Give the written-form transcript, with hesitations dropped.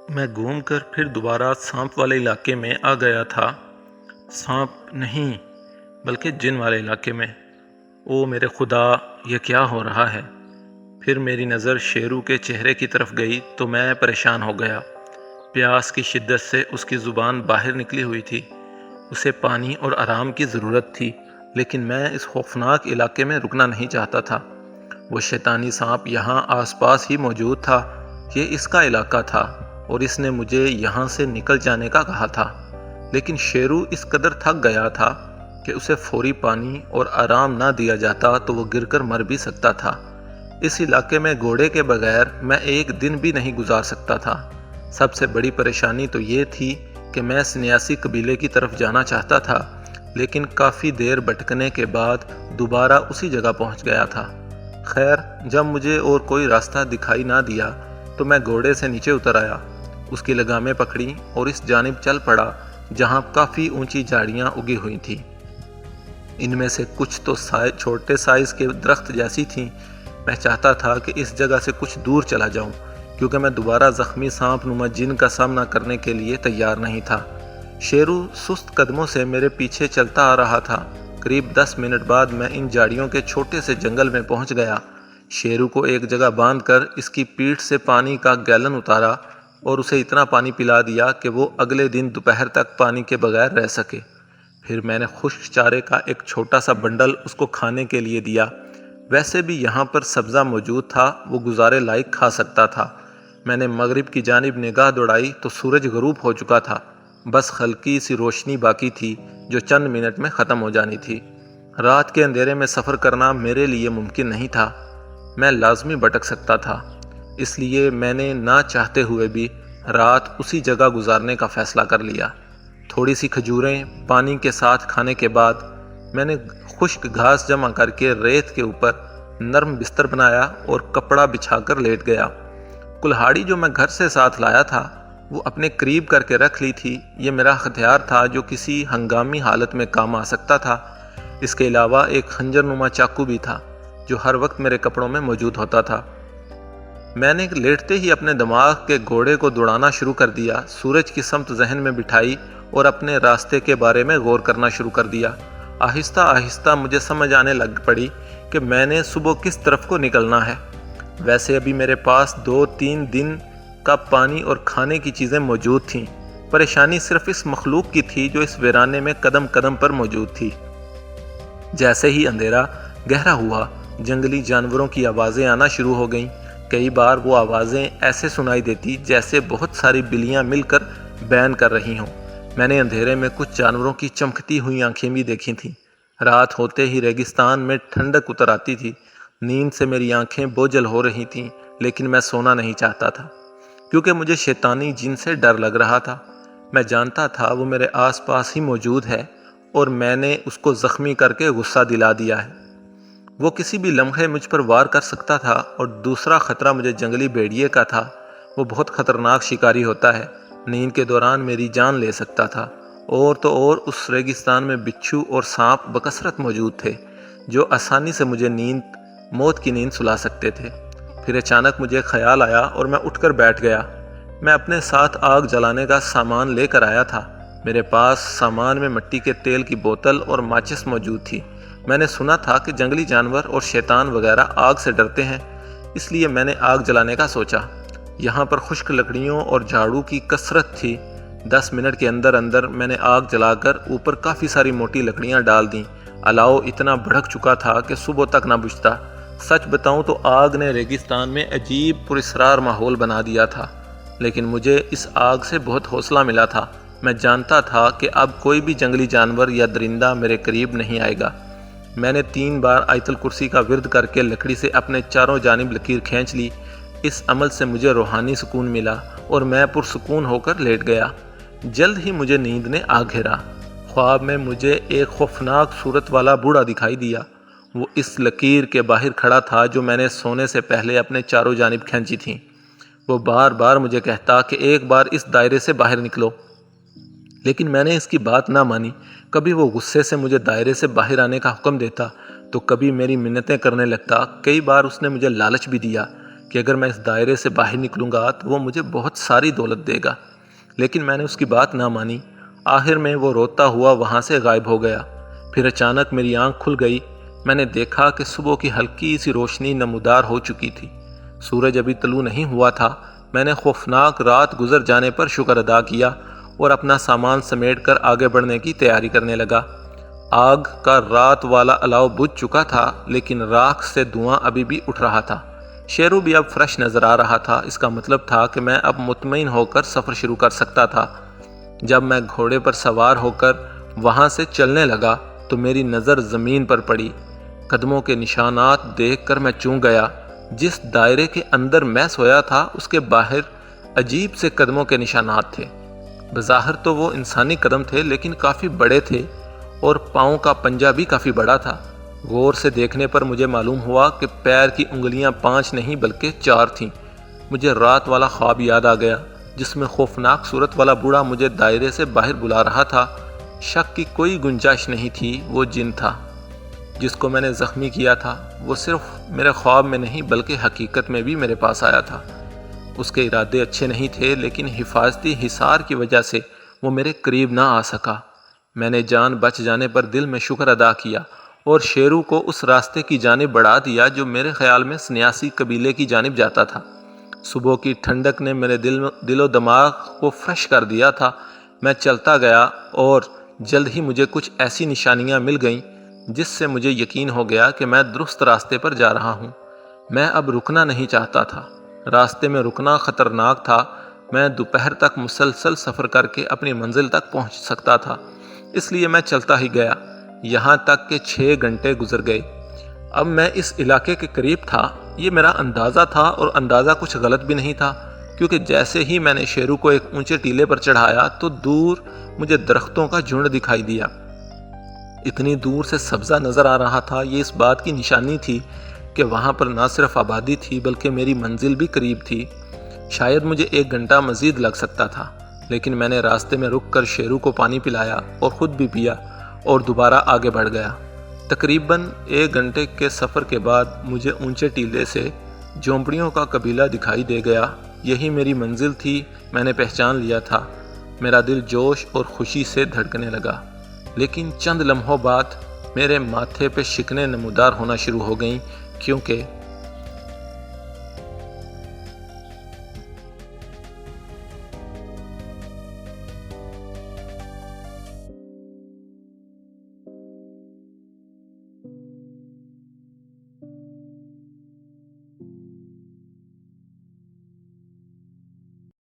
میں گھوم کر پھر دوبارہ سانپ والے علاقے میں آ گیا تھا۔ سانپ نہیں بلکہ جن والے علاقے میں۔ او میرے خدا، یہ کیا ہو رہا ہے؟ پھر میری نظر شیرو کے چہرے کی طرف گئی تو میں پریشان ہو گیا۔ پیاس کی شدت سے اس کی زبان باہر نکلی ہوئی تھی۔ اسے پانی اور آرام کی ضرورت تھی، لیکن میں اس خوفناک علاقے میں رکنا نہیں چاہتا تھا۔ وہ شیطانی سانپ یہاں آس پاس ہی موجود تھا۔ یہ اس کا علاقہ تھا اور اس نے مجھے یہاں سے نکل جانے کا کہا تھا۔ لیکن شیرو اس قدر تھک گیا تھا کہ اسے فوری پانی اور آرام نہ دیا جاتا تو وہ گر کر مر بھی سکتا تھا۔ اس علاقے میں گھوڑے کے بغیر میں ایک دن بھی نہیں گزار سکتا تھا۔ سب سے بڑی پریشانی تو یہ تھی کہ میں سنیاسی قبیلے کی طرف جانا چاہتا تھا، لیکن کافی دیر بھٹکنے کے بعد دوبارہ اسی جگہ پہنچ گیا تھا۔ خیر، جب مجھے اور کوئی راستہ دکھائی نہ دیا تو میں گھوڑے سے نیچے اتر آیا، اس کی لگامیں پکڑی اور اس جانب چل پڑا جہاں کافی اونچی جھاڑیاں اگی ہوئی تھیں۔ ان میں سے کچھ تو چھوٹے سائز کے درخت جیسی تھیں۔ میں چاہتا تھا کہ اس جگہ سے کچھ دور چلا جاؤں، کیونکہ میں دوبارہ زخمی سانپ نما جن کا سامنا کرنے کے لیے تیار نہیں تھا۔ شیرو سست قدموں سے میرے پیچھے چلتا آ رہا تھا۔ قریب 10 منٹ بعد میں ان جھاڑیوں کے چھوٹے سے جنگل میں پہنچ گیا۔ شیرو کو ایک جگہ باندھ کر اس کی پیٹھ سے پانی کا گیلن اتارا اور اسے اتنا پانی پلا دیا کہ وہ اگلے دن دوپہر تک پانی کے بغیر رہ سکے۔ پھر میں نے خشک چارے کا ایک چھوٹا سا بنڈل اس کو کھانے کے لیے دیا۔ ویسے بھی یہاں پر سبزہ موجود تھا، وہ گزارے لائق کھا سکتا تھا۔ میں نے مغرب کی جانب نگاہ دوڑائی تو سورج غروب ہو چکا تھا۔ بس ہلکی سی روشنی باقی تھی جو چند منٹ میں ختم ہو جانی تھی۔ رات کے اندھیرے میں سفر کرنا میرے لیے ممکن نہیں تھا۔ میں لازمی بھٹک سکتا تھا، اس لیے میں نے نہ چاہتے ہوئے بھی رات اسی جگہ گزارنے کا فیصلہ کر لیا۔ تھوڑی سی کھجوریں پانی کے ساتھ کھانے کے بعد میں نے خشک گھاس جمع کر کے ریت کے اوپر نرم بستر بنایا اور کپڑا بچھا کر لیٹ گیا۔ کلہاڑی جو میں گھر سے ساتھ لایا تھا وہ اپنے قریب کر کے رکھ لی تھی۔ یہ میرا ہتھیار تھا جو کسی ہنگامی حالت میں کام آ سکتا تھا۔ اس کے علاوہ ایک خنجر نما چاقو بھی تھا جو ہر وقت میرے کپڑوں میں موجود ہوتا تھا۔ میں نے لیٹتے ہی اپنے دماغ کے گھوڑے کو دوڑانا شروع کر دیا، سورج کی سمت ذہن میں بٹھائی اور اپنے راستے کے بارے میں غور کرنا شروع کر دیا۔ آہستہ آہستہ مجھے سمجھ آنے لگ پڑی کہ میں نے صبح کس طرف کو نکلنا ہے۔ ویسے ابھی میرے پاس 2-3 دن کا پانی اور کھانے کی چیزیں موجود تھیں۔ پریشانی صرف اس مخلوق کی تھی جو اس ویرانے میں قدم قدم پر موجود تھی۔ جیسے ہی اندھیرا گہرا ہوا، جنگلی جانوروں کی آوازیں آنا شروع ہو گئیں۔ کئی بار وہ آوازیں ایسے سنائی دیتی جیسے بہت ساری بلیاں مل کر بین کر رہی ہوں۔ میں نے اندھیرے میں کچھ جانوروں کی چمکتی ہوئی آنکھیں بھی دیکھی تھیں۔ رات ہوتے ہی ریگستان میں ٹھنڈک اتر آتی تھی۔ نیند سے میری آنکھیں بوجھل ہو رہی تھیں، لیکن میں سونا نہیں چاہتا تھا کیونکہ مجھے شیطانی جن سے ڈر لگ رہا تھا۔ میں جانتا تھا وہ میرے آس پاس ہی موجود ہے اور میں نے اس کو زخمی کر کے غصہ دلا دیا ہے۔ وہ کسی بھی لمحے مجھ پر وار کر سکتا تھا، اور دوسرا خطرہ مجھے جنگلی بھیڑیے کا تھا۔ وہ بہت خطرناک شکاری ہوتا ہے، نیند کے دوران میری جان لے سکتا تھا۔ اور تو اور اس ریگستان میں بچھو اور سانپ بکثرت موجود تھے جو آسانی سے مجھے موت کی نیند سلا سکتے تھے۔ پھر اچانک مجھے خیال آیا اور میں اٹھ کر بیٹھ گیا۔ میں اپنے ساتھ آگ جلانے کا سامان لے کر آیا تھا۔ میرے پاس سامان میں مٹی کے تیل کی بوتل اور ماچس موجود تھی۔ میں نے سنا تھا کہ جنگلی جانور اور شیطان وغیرہ آگ سے ڈرتے ہیں، اس لیے میں نے آگ جلانے کا سوچا۔ یہاں پر خشک لکڑیوں اور جھاڑو کی کثرت تھی۔ 10 منٹ کے اندر اندر میں نے آگ جلا کر اوپر کافی ساری موٹی لکڑیاں ڈال دیں۔ الاؤ اتنا بھڑک چکا تھا کہ صبح تک نہ بجھتا۔ سچ بتاؤں تو آگ نے ریگستان میں عجیب پراسرار ماحول بنا دیا تھا، لیکن مجھے اس آگ سے بہت حوصلہ ملا تھا۔ میں جانتا تھا کہ اب کوئی بھی جنگلی جانور یا درندہ میرے قریب نہیں آئے گا۔ میں نے 3 بار آیت الکرسی کا ورد کر کے لکڑی سے اپنے چاروں جانب لکیر کھینچ لی۔ اس عمل سے مجھے روحانی سکون ملا اور میں پرسکون ہو کر لیٹ گیا۔ جلد ہی مجھے نیند نے آ گھیرا۔ خواب میں مجھے ایک خوفناک صورت والا بوڑھا دکھائی دیا۔ وہ اس لکیر کے باہر کھڑا تھا جو میں نے سونے سے پہلے اپنے چاروں جانب کھینچی تھیں۔ وہ بار بار مجھے کہتا کہ ایک بار اس دائرے سے باہر نکلو، لیکن میں نے اس کی بات نہ مانی۔ کبھی وہ غصے سے مجھے دائرے سے باہر آنے کا حکم دیتا تو کبھی میری منتیں کرنے لگتا۔ کئی بار اس نے مجھے لالچ بھی دیا کہ اگر میں اس دائرے سے باہر نکلوں گا تو وہ مجھے بہت ساری دولت دے گا، لیکن میں نے اس کی بات نہ مانی۔ آخر میں وہ روتا ہوا وہاں سے غائب ہو گیا۔ پھر اچانک میری آنکھ کھل گئی۔ میں نے دیکھا کہ صبح کی ہلکی سی روشنی نمودار ہو چکی تھی۔ سورج ابھی طلوع نہیں ہوا تھا۔ میں نے خوفناک رات گزر جانے پر شکر ادا کیا اور اپنا سامان سمیٹ کر آگے بڑھنے کی تیاری کرنے لگا۔ آگ کا رات والا الاؤ بجھ چکا تھا، لیکن راکھ سے دھواں ابھی بھی اٹھ رہا تھا۔ شیرو بھی اب فریش نظر آ رہا تھا۔ اس کا مطلب تھا کہ میں اب مطمئن ہو کر سفر شروع کر سکتا تھا۔ جب میں گھوڑے پر سوار ہو کر وہاں سے چلنے لگا تو میری نظر زمین پر پڑی۔ قدموں کے نشانات دیکھ کر میں چونک گیا۔ جس دائرے کے اندر میں سویا تھا اس کے باہر عجیب سے قدموں کے نشانات تھے۔ بظاہر تو وہ انسانی قدم تھے، لیکن کافی بڑے تھے اور پاؤں کا پنجہ بھی کافی بڑا تھا۔ غور سے دیکھنے پر مجھے معلوم ہوا کہ پیر کی انگلیاں 5 نہیں بلکہ 4 تھیں۔ مجھے رات والا خواب یاد آ گیا جس میں خوفناک صورت والا بوڑھا مجھے دائرے سے باہر بلا رہا تھا۔ شک کی کوئی گنجائش نہیں تھی، وہ جن تھا جس کو میں نے زخمی کیا تھا۔ وہ صرف میرے خواب میں نہیں بلکہ حقیقت میں بھی میرے پاس آیا تھا۔ اس کے ارادے اچھے نہیں تھے، لیکن حفاظتی حصار کی وجہ سے وہ میرے قریب نہ آ سکا۔ میں نے جان بچ جانے پر دل میں شکر ادا کیا اور شیرو کو اس راستے کی جانب بڑھا دیا جو میرے خیال میں سنیاسی قبیلے کی جانب جاتا تھا۔ صبح کی ٹھنڈک نے میرے دل و دماغ کو فریش کر دیا تھا۔ میں چلتا گیا اور جلد ہی مجھے کچھ ایسی نشانیاں مل گئیں جس سے مجھے یقین ہو گیا کہ میں درست راستے پر جا رہا ہوں۔ میں اب رکنا نہیں چاہتا تھا۔ راستے میں رکنا خطرناک تھا۔ میں دوپہر تک مسلسل سفر کر کے اپنی منزل تک پہنچ سکتا تھا، اس لیے میں چلتا ہی گیا، یہاں تک کہ 6 گھنٹے گزر گئے۔ اب میں اس علاقے کے قریب تھا۔ یہ میرا اندازہ تھا، اور اندازہ کچھ غلط بھی نہیں تھا، کیونکہ جیسے ہی میں نے شیرو کو ایک اونچے ٹیلے پر چڑھایا تو دور مجھے درختوں کا جھنڈ دکھائی دیا۔ اتنی دور سے سبزہ نظر آ رہا تھا۔ یہ اس بات کی نشانی تھی کہ وہاں پر نہ صرف آبادی تھی بلکہ میری منزل بھی قریب تھی۔ شاید مجھے 1 گھنٹہ مزید لگ سکتا تھا، لیکن میں نے راستے میں رک کر شیرو کو پانی پلایا اور خود بھی پیا اور دوبارہ آگے بڑھ گیا۔ تقریباً 1 گھنٹے کے سفر کے بعد مجھے اونچے ٹیلے سے جھونپڑیوں کا قبیلہ دکھائی دے گیا۔ یہی میری منزل تھی، میں نے پہچان لیا تھا۔ میرا دل جوش اور خوشی سے دھڑکنے لگا، لیکن چند لمحوں بعد میرے ماتھے پہ شکنیں نمودار ہونا شروع ہو گئیں، کیونکہ